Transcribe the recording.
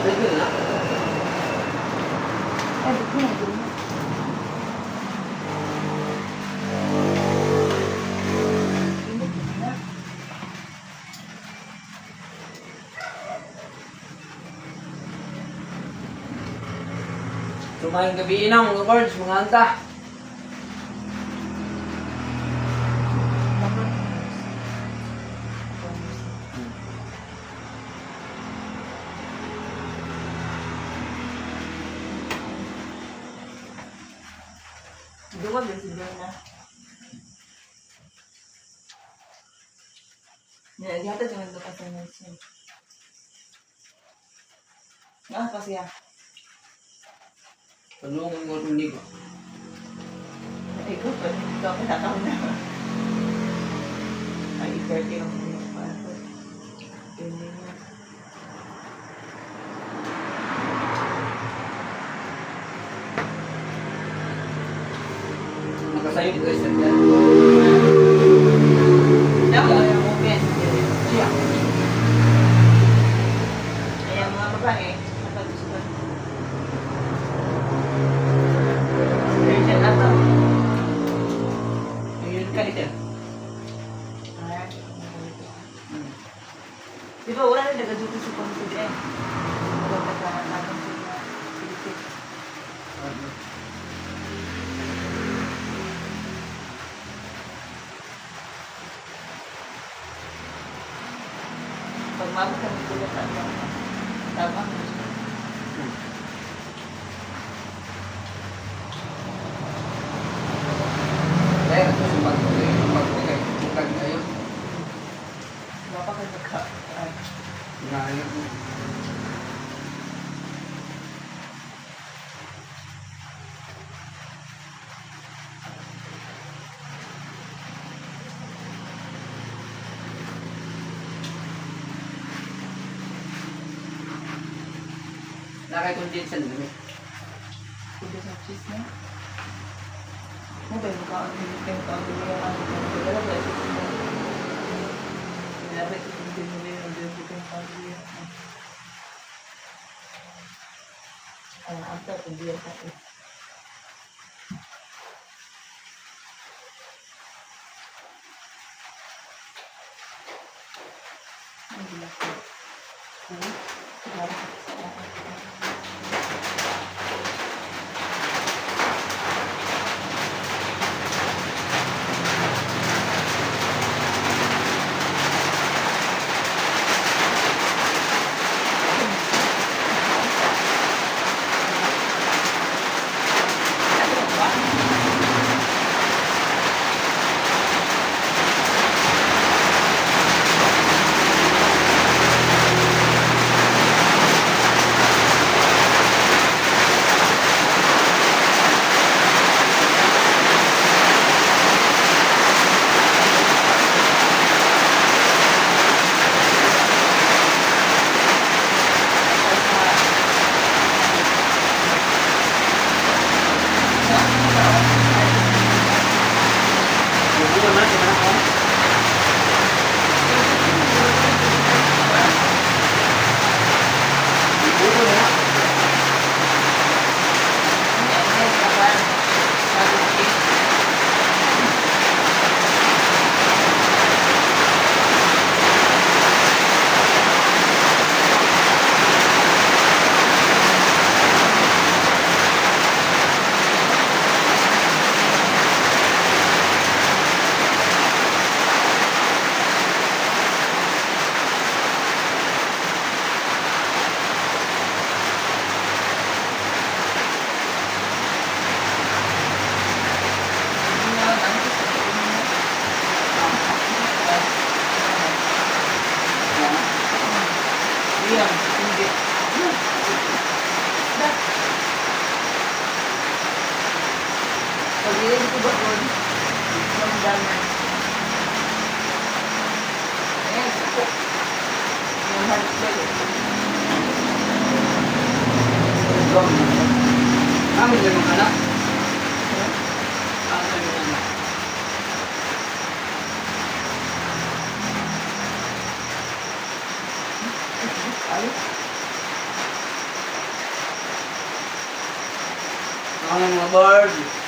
Pwede na. Ay, ba't mo na? Sumayang gabi na mga birds, mga anta. Duwag din si Jonah. Di hata cuma itu kasih nasi. Nah, pas ya. Tulungan mo rin ko. Ikaw pa, ikaw pa tatawag na. Ay, 30 lang mo yung paso. Hindi na. Nakasayo dito sa dyan. Dapat yung open. Siya. Ayan mga babae, napag-usupan. Virgin ato. Ayun ka dito. Di ba wala rin nagaduto sa pang-CDN? Wala nagkakatang sa Philippines. Pag mabot kami tulad at tama. Kaya ito sa pag-okay. Bukag na yun. Baka ka nagka... Ngayon. Nakay-condense sa dami. Kuda sa cheese na. Mo ba yung mukhaan hindi kayo mukhaan hindi yung ano ko. Wala ba yung cheese na? Dapat hindi nila yung hindi kayo mukhaan hindi yung ano. After, hindi yung tayo. Hindi lang po. Pag-iin ko ba doon? Ang dami. Ayan, ako. Yung halos bell. Kami din mga anak. Kami din mga anak. Ayos. Ako ng mga board.